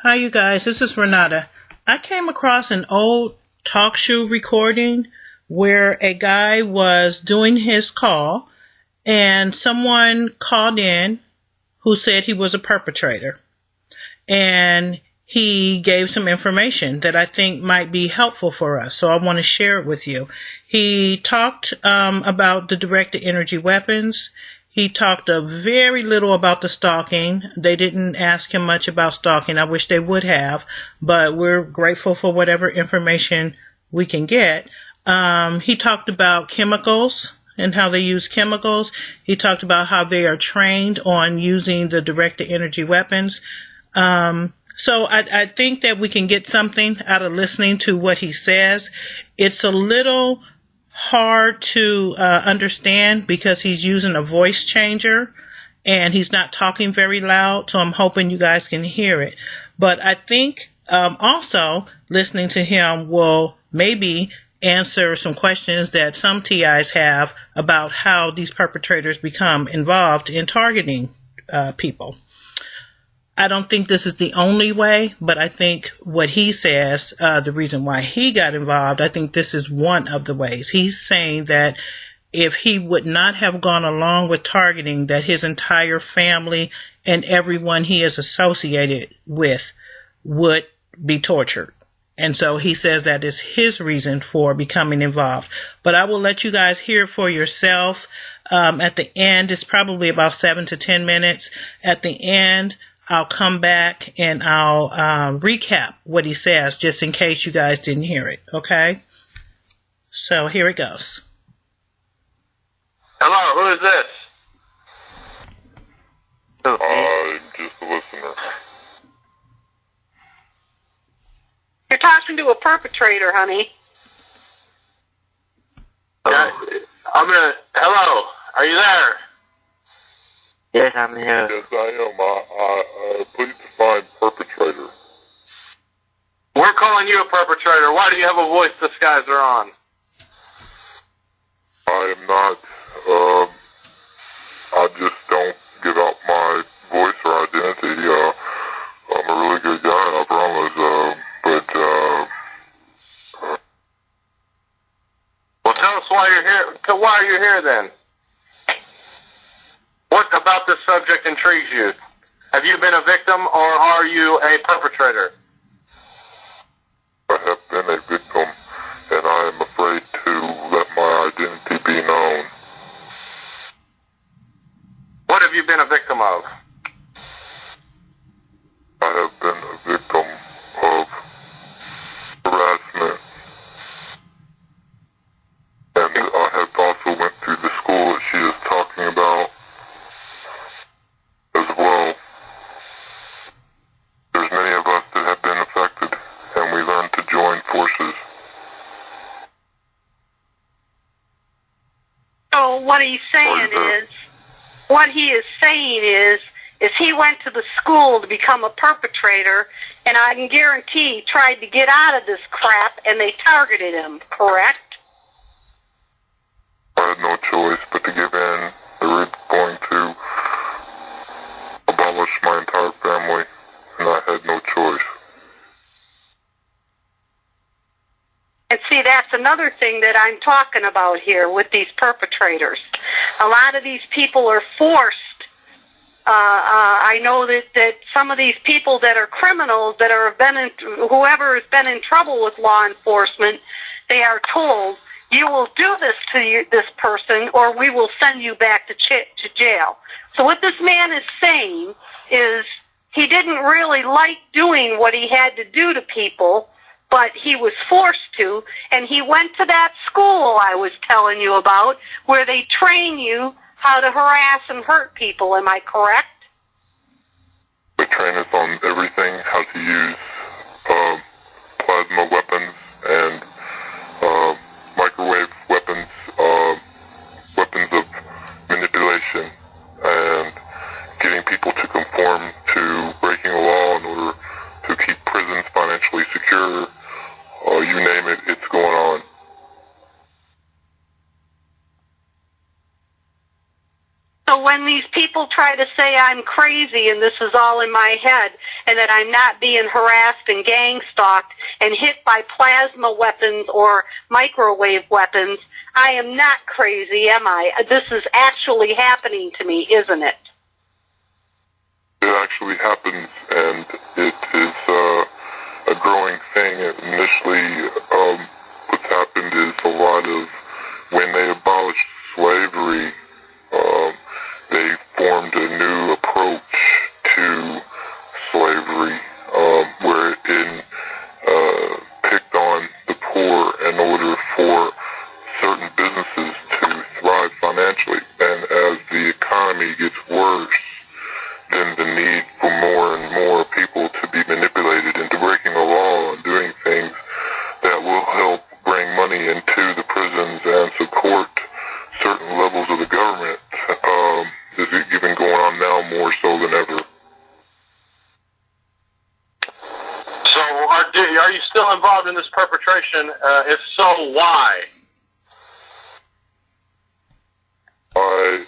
Hi, you guys. This is Renata. I came across an old talk show recording where a guy was doing his call and someone called in who said he was a perpetrator. And he gave some information that I think might be helpful for us. So I want to share it with you. He talked about the directed energy weapons. He talked very little about the stalking. They didn't ask him much about stalking. I wish they would have, but we're grateful for whatever information we can get. He talked about chemicals and how they use chemicals. He talked about how they are trained on using the directed energy weapons. So I think that we can get something out of listening to what he says. It's a little hard to understand because he's using a voice changer and he's not talking very loud, so I'm hoping you guys can hear it. But I think also listening to him will maybe answer some questions that some TIs have about how these perpetrators become involved in targeting people. I don't think this is the only way, but I think what he says, the reason why he got involved, I think this is one of the ways. He's saying that if he would not have gone along with targeting, that his entire family and everyone he is associated with would be tortured. And so he says that is his reason for becoming involved. But I will let you guys hear it for yourself. At the end, it's probably about 7 to 10 minutes. At the end, I'll come back and I'll recap what he says just in case you guys didn't hear it, okay? So here it goes. Hello, who is this? I'm just a listener. You're talking to a perpetrator, honey. Yeah, hello, are you there? Yes, I'm here. Yes, I am. Please define perpetrator. We're calling you a perpetrator. Why do you have a voice disguiser on? I am not. I just don't give out my voice or identity. I'm a really good guy, I promise. Well, tell us why you're here. Why are you here then? What about this subject intrigues you? Have you been a victim or are you a perpetrator? I have been a victim, and I am afraid to let my identity be known. What have you been a victim of? I have been a victim of harassment, and I have also went through the school that she is talking about as well. There's many of us that have been affected, and we learned to join forces. So what he is he went to the school to become a perpetrator, and I can guarantee he tried to get out of this crap, and they targeted him, correct? I had no choice but to give in. They were going to abolish my entire family, and I had no choice. And see, that's another thing that I'm talking about here with these perpetrators. A lot of these people are forced. I know that some of these people that are criminals that are whoever has been in trouble with law enforcement, they are told, you will do this to this person or we will send you back to jail. So what this man is saying is he didn't really like doing what he had to do to people, but he was forced to, and he went to that school I was telling you about where they train you how to harass and hurt people. Am I correct? They train us on everything, how to use plasma weapons and microwave weapons, weapons of manipulation, and getting people to conform to breaking the law in order to keep prisons financially secure. You name it, it's going on. So when these people try to say I'm crazy and this is all in my head and that I'm not being harassed and gang stalked and hit by plasma weapons or microwave weapons, I am not crazy, am I? This is actually happening to me, isn't it? It actually happens, and it is a growing thing. Initially, what's happened is a lot of, when they abolished slavery, they formed a new approach to slavery, where it picked on the poor in order for certain businesses to thrive financially. And as the economy gets worse, then the need for more and more people to be manipulated into breaking the law and doing things that will help bring money into the prisons and support certain levels of the government is even going on now more so than ever. So are you still involved in this perpetration? If so, why? I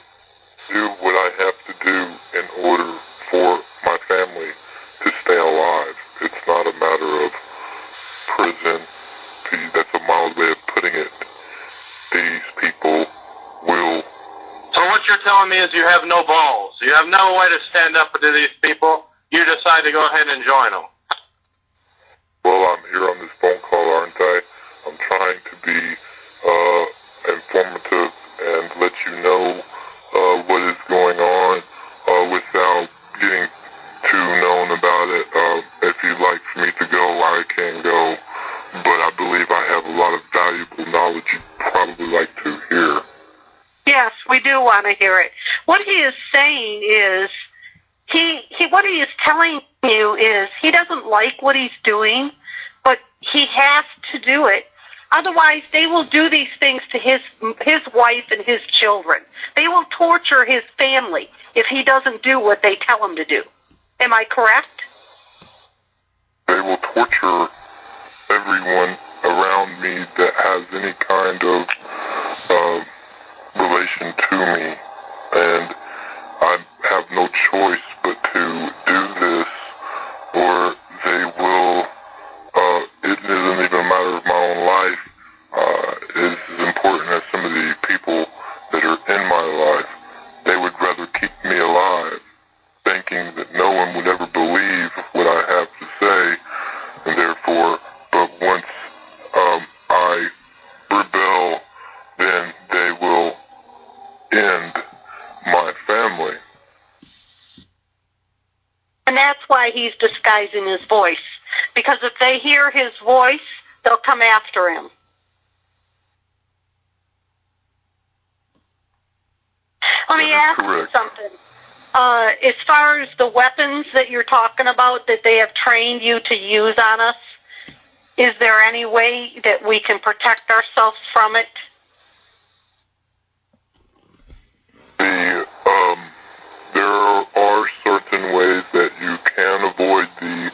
do what I have to do in order for my family to stay alive. It's not a matter of prison. That's a mild way of putting it. These people will... So what you're telling me is you have no balls. You have no way to stand up to these people. You decide to go ahead and join them. Well, I'm here on this phone call, aren't I? I'm trying to be informative and let you know what is going on without getting too known about it. If you'd like for me to go, I can go. But I believe I have a lot of valuable knowledge you'd probably like to hear. Yes, we do want to hear it. What he is saying is, what he is telling you is he doesn't like what he's doing, but he has to do it. Otherwise, they will do these things to his wife and his children. They will torture his family if he doesn't do what they tell him to do. Am I correct? They will torture everyone around me that has any kind of relation to me, and I have no choice but to do this, or they will. It isn't even a matter of my own life. It's as important as some of the people that are in my life. They would rather keep me alive, thinking that no one would ever believe what I have to say, and therefore, but once I rebel, then they will end my family. And that's why he's disguising his voice. Because if they hear his voice, they'll come after him. Let me ask you something. As far as the weapons that you're talking about that they have trained you to use on us, is there any way that we can protect ourselves from it? There are certain ways that you can avoid the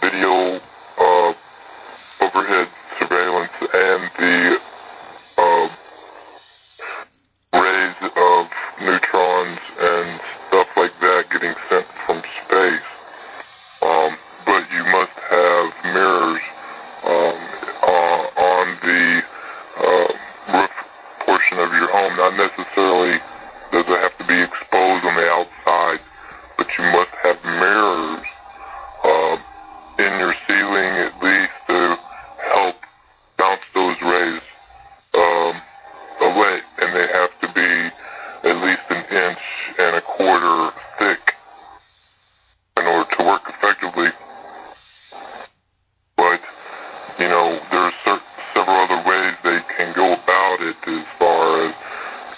video overhead surveillance and the rays of neutrons and stuff like that getting sent from space. But you must have mirrors on the roof portion of your home. Not necessarily does it have to be exposed on the outside, but you must have mirrors in your ceiling at least to help bounce those rays away, and they have to be at least 1.25 inches thick in order to work effectively. But, you know, there are several other ways they can go about it as far as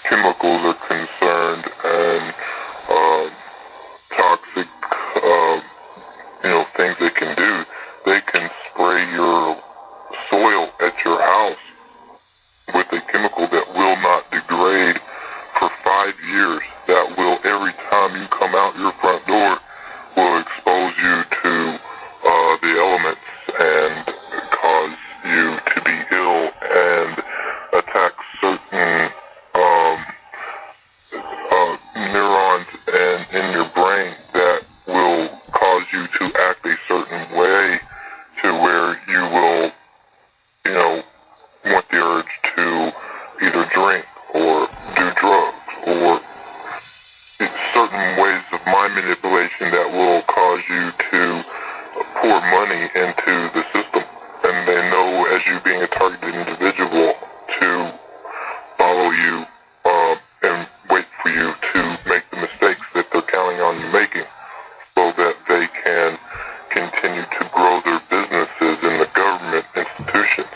chemicals are concerned and toxic, things they can do. They can spray your soil at your house with a chemical that will not degrade for 5 years. That will, every time you come out your front door, will expose you to the elements and cause you to be ill and attack certain neurons you to act a certain way to where you will, want the urge to either drink or do drugs or certain ways of mind manipulation that will cause you to pour money into the system. And they know, as you being a targeted individual, to follow you and wait for you to make the mistakes that they're counting on you making, so that they can continue to grow their businesses in the government institutions.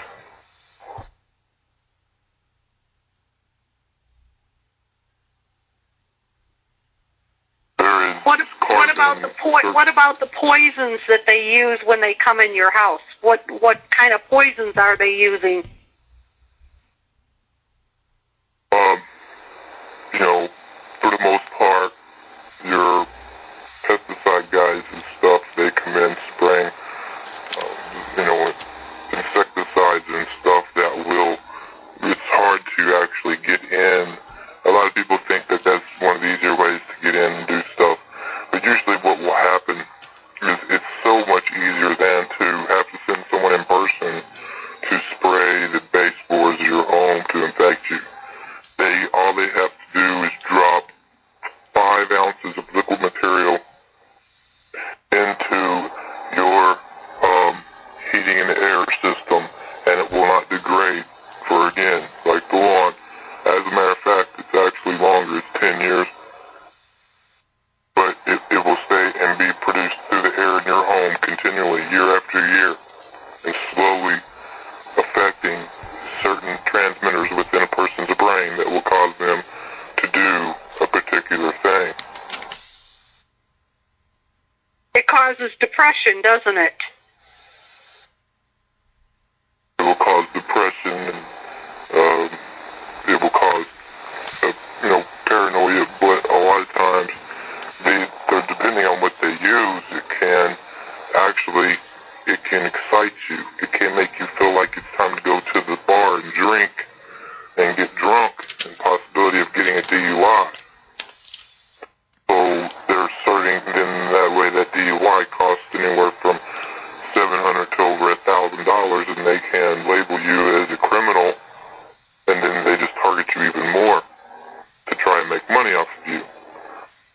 What about the poisons that they use when they come in your house? What kind of poisons are they using? For the most part, your pesticide guys and stuff, they come in spraying, insecticides and stuff that will, it's hard to actually get in. A lot of people think that that's one of the easier ways to get in and do stuff. But usually what will happen is it's so much easier than to have to send someone in person to spray the baseboards of your home to infect you. All they have to do is drop 5 ounces of liquid material into your heating and air system, and it will not degrade for, again, like the lawn. As a matter of fact, it's actually longer. It's 10 years. But it will stay and be produced through the air in your home continually, year after year, and slowly affecting certain transmitters within a person's brain that will cause them to do a particular thing. It causes depression, doesn't it? It will cause depression, and it will cause, paranoia, but a lot of times, depending on what they use, it can excite you. It can make you feel like it's time to go to the bar and drink and get drunk, and possibility of getting a DUI. So they're asserting then that way that DUI costs anywhere from $700 to over $1,000, and they can label you as a criminal, and then they just target you even more to try and make money off of you.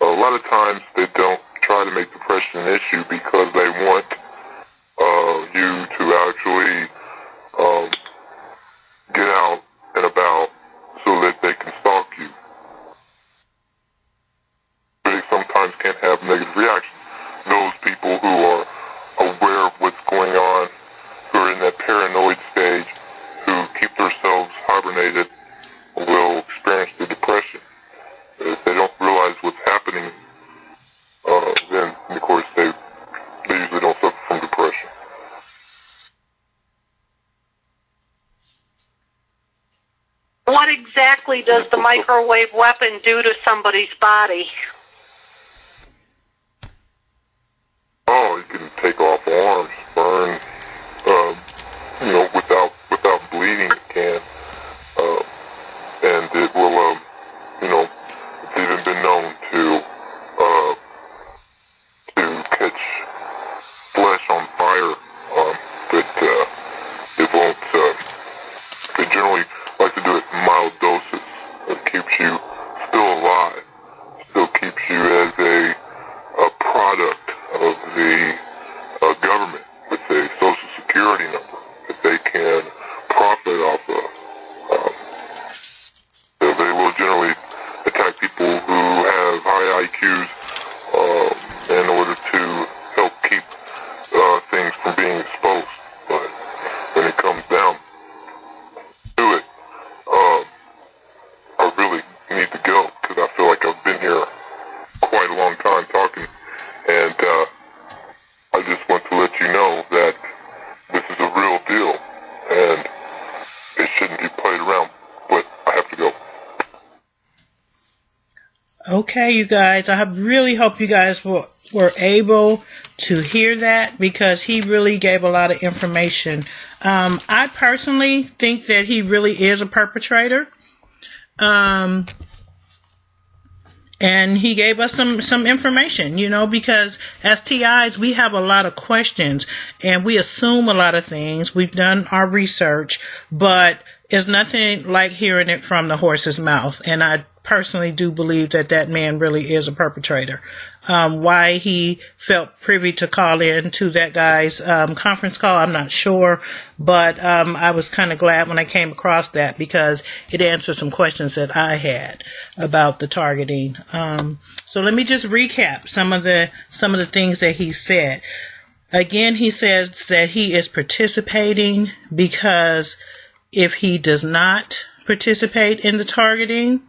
A lot of times they don't try to make depression an issue because they want you to actually get out and about so that they can stalk you. They sometimes can have negative reactions. Those people who are aware of what's going on, who are in that paranoid stage, who keep themselves hibernated, will experience the depression. If they don't realize what's happening, then of course they usually don't suffer from depression. What exactly does the microwave weapon do to somebody's body? Oh, it can take off arms, burn, without bleeding it can. And it will, it's even been known to catch flesh on fire, but it won't, they generally like to do it in mild doses. It keeps you still alive, still keeps you as a product of the government with a social security number that they can profit off of. They will generally attack people who have high IQs in order to help keep things from being exposed. But when it comes down to it, I really need to go because I feel like I've been here quite a long time talking, and I just want to let you know that this is a real deal, and it shouldn't be played around, but I have to go. Okay, you guys, I really hope you guys were able to hear that, because he really gave a lot of information. I personally think that he really is a perpetrator. And he gave us some information, because as TIs, we have a lot of questions and we assume a lot of things. We've done our research, but it's nothing like hearing it from the horse's mouth. And I personally do believe that man really is a perpetrator. Why he felt privy to call in to that guy's conference call, I'm not sure, but I was kind of glad when I came across that because it answered some questions that I had about the targeting. So let me just recap some of the things that he said. Again, he says that he is participating because if he does not participate in the targeting,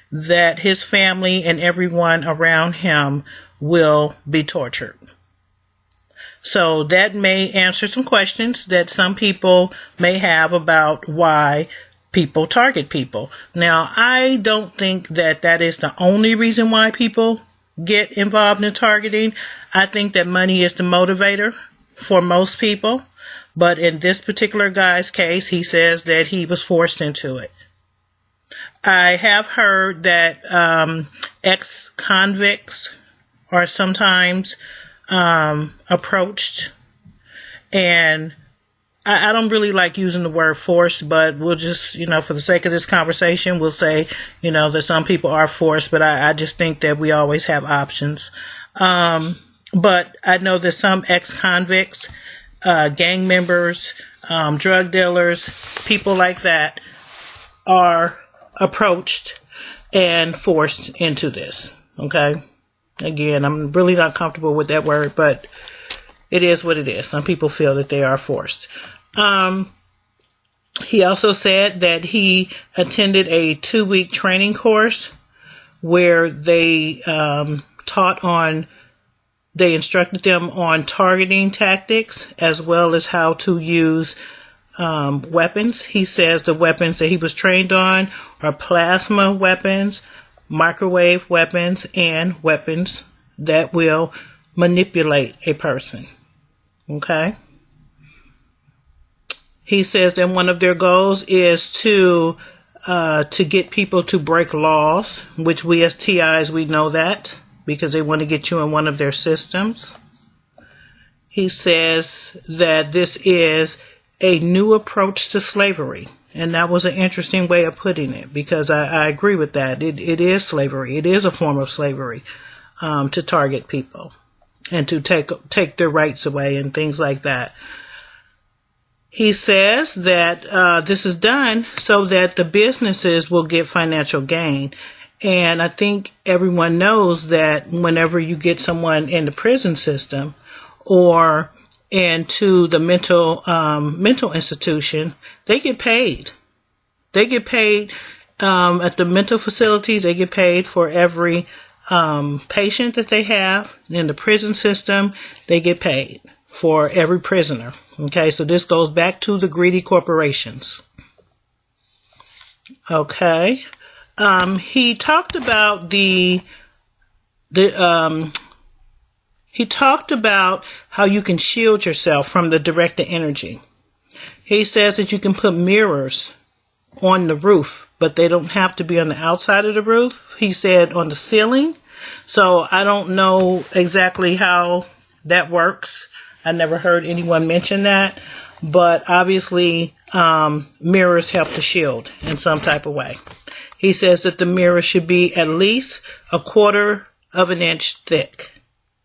that his family and everyone around him will be tortured. So that may answer some questions that some people may have about why people target people. Now, I don't think that is the only reason why people get involved in targeting. I think that money is the motivator for most people. But in this particular guy's case, he says that he was forced into it. I have heard that ex-convicts are sometimes approached, and I don't really like using the word forced, but we'll just, for the sake of this conversation, we'll say, that some people are forced, but I just think that we always have options. But I know that some ex-convicts, gang members, drug dealers, people like that are approached and forced into this. Okay? Again, I'm really not comfortable with that word, but it is what it is. Some people feel that they are forced. He also said that he attended a 2-week training course where they they instructed them on targeting tactics as well as how to use weapons. He says the weapons that he was trained on are plasma weapons, microwave weapons, and weapons that will manipulate a person. Okay? He says that one of their goals is to get people to break laws, which we as TIs, we know that because they want to get you in one of their systems. He says that this is a new approach to slavery. And that was an interesting way of putting it because I agree with that. It is slavery. It is a form of slavery to target people and to take their rights away and things like that. He says that this is done so that the businesses will get financial gain. And I think everyone knows that whenever you get someone in the prison system or into the mental institution, they get paid. They get paid at the mental facilities. They get paid for every patient that they have. In the prison system, they get paid for every prisoner. Okay, so this goes back to the greedy corporations. Okay, he talked about he talked about how you can shield yourself from the directed energy. He says that you can put mirrors on the roof, but they don't have to be on the outside of the roof. He said on the ceiling. So I don't know exactly how that works. I never heard anyone mention that, but obviously mirrors help to shield in some type of way. He says that the mirror should be at least 1/4 of an inch thick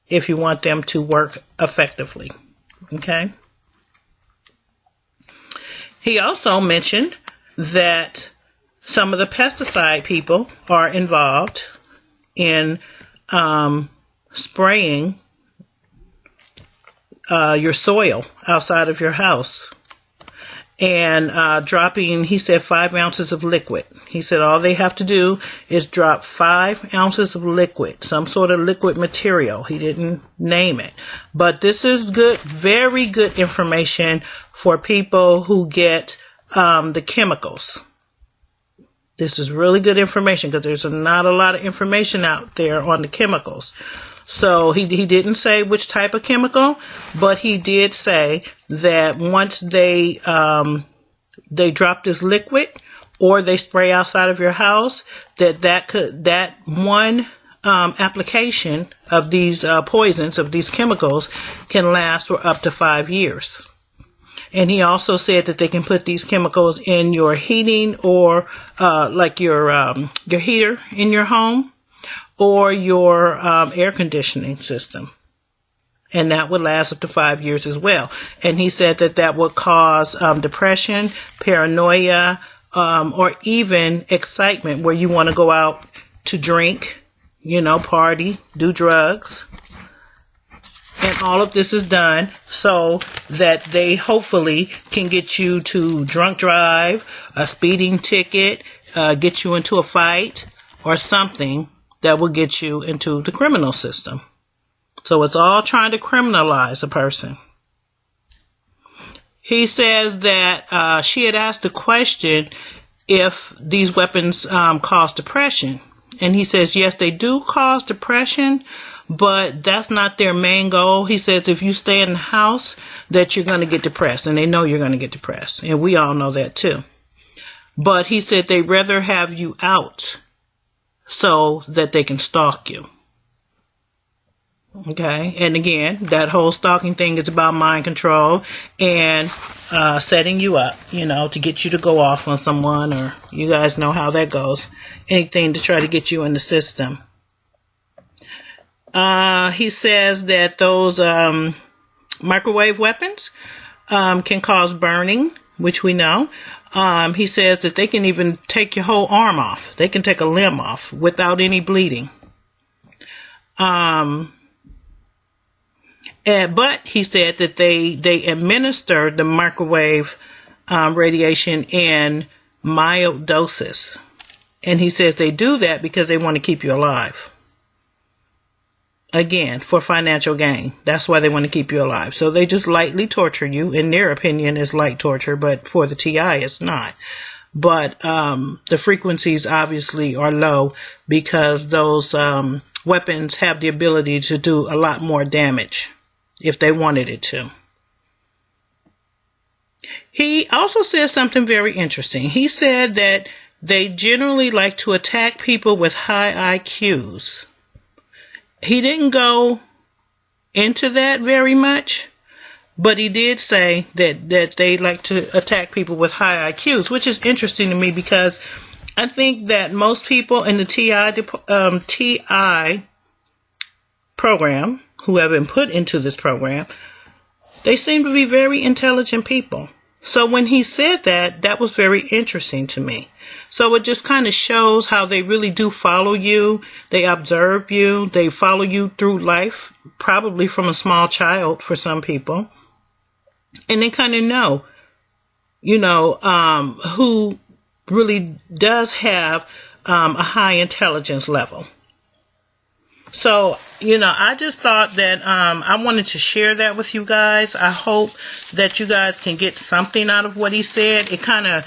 if you want them to work effectively. Okay. He also mentioned that some of the pesticide people are involved in spraying your soil outside of your house and dropping, he said, 5 ounces of liquid. He said all they have to do is drop 5 ounces of liquid, some sort of liquid material. He didn't name it. But this is good, very good information for people who get the chemicals. This is really good information because there's not a lot of information out there on the chemicals. So he didn't say which type of chemical, but he did say that once they drop this liquid or they spray outside of your house, that one application of these poisons, of these chemicals, can last for up to 5 years. And he also said that they can put these chemicals in your heating or like your heater in your home or your air conditioning system. And that would last up to 5 years as well. And he said that that would cause depression, paranoia, or even excitement where you want to go out to drink, party, do drugs. And all of this is done so that they hopefully can get you to drunk drive, a speeding ticket, get you into a fight, or something that will get you into the criminal system. So it's all trying to criminalize a person. He says that she had asked the question if these weapons cause depression. And he says, yes, they do cause depression, but that's not their main goal. He says if you stay in the house, that you're going to get depressed, and they know you're going to get depressed. And we all know that too. But he said they'd rather have you out so that they can stalk you. Okay, and again, that whole stalking thing is about mind control and setting you up, to get you to go off on someone, or you guys know how that goes. Anything to try to get you in the system. He says that those microwave weapons can cause burning, which we know. He says that they can even take your whole arm off. They can take a limb off without any bleeding. But he said that they administer the microwave radiation in mild doses. And he says they do that because they want to keep you alive. Again, for financial gain. That's why they want to keep you alive. So they just lightly torture you. In their opinion, it's light torture, but for the TI, it's not. But the frequencies obviously are low because those weapons have the ability to do a lot more damage if they wanted it to. He also said something very interesting. He said that they generally like to attack people with high IQs. He didn't go into that very much, but he did say that they like to attack people with high IQs, which is interesting to me because I think that most people in the TI program who have been put into this program, they seem to be very intelligent people. So when he said that, that was very interesting to me. So it just kind of shows how they really do follow you. They observe you. They follow you through life, probably from a small child for some people. And they kind of know, who really does have a high intelligence level. So, I just thought that I wanted to share that with you guys. I hope that you guys can get something out of what he said. It kind of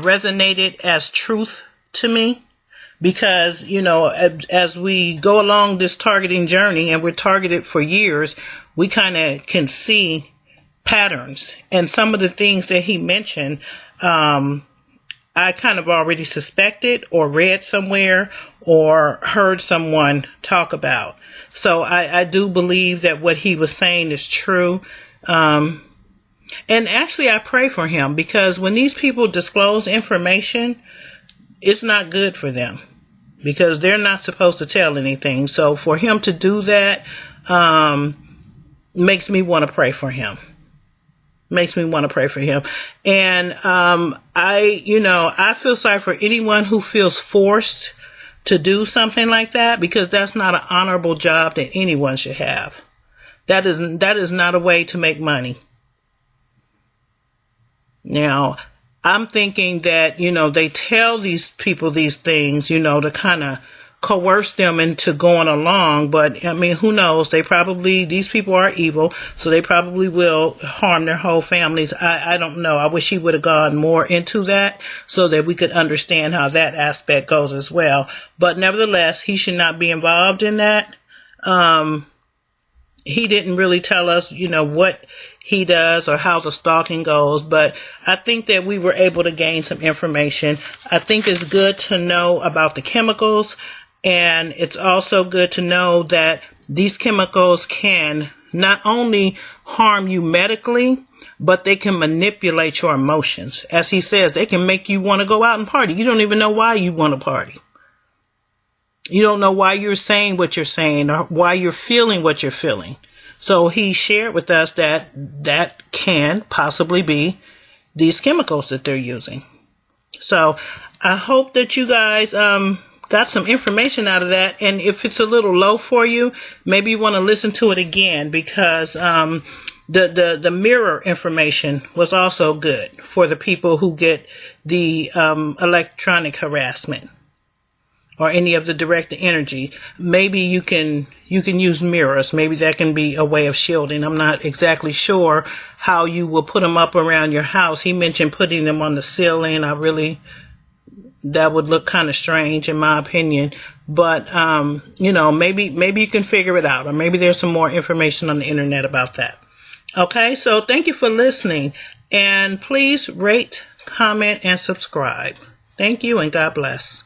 resonated as truth to me because, as we go along this targeting journey and we're targeted for years, we kind of can see patterns. And some of the things that he mentioned, I kind of already suspected or read somewhere or heard someone talk about. So I do believe that what he was saying is true. And actually I pray for him because when these people disclose information, it's not good for them because they're not supposed to tell anything. So for him to do that makes me want to pray for him. Makes me want to pray for him. And I feel sorry for anyone who feels forced to do something like that because that's not an honorable job that anyone should have. That is not a way to make money. Now, I'm thinking that, they tell these people these things, to kind of coerce them into going along, but I mean, who knows? These people are evil, so they probably will harm their whole families. I don't know. I wish he would have gone more into that so that we could understand how that aspect goes as well. But nevertheless, he should not be involved in that. He didn't really tell us, what he does or how the stalking goes, but I think that we were able to gain some information. I think it's good to know about the chemicals. And it's also good to know that these chemicals can not only harm you medically, but they can manipulate your emotions. As he says, they can make you want to go out and party. You don't even know why you want to party. You don't know why you're saying what you're saying or why you're feeling what you're feeling. So he shared with us that that can possibly be these chemicals that they're using. So I hope that you guys got some information out of that. And if it's a little low for you, maybe you want to listen to it again, because the mirror information was also good for the people who get the electronic harassment or any of the direct energy. Maybe you can use mirrors. Maybe that can be a way of shielding. I'm not exactly sure how you will put them up around your house. He mentioned putting them on the ceiling. That would look kind of strange in my opinion. But, maybe you can figure it out, or maybe there's some more information on the internet about that. Okay, so thank you for listening, and please rate, comment, and subscribe. Thank you, and God bless.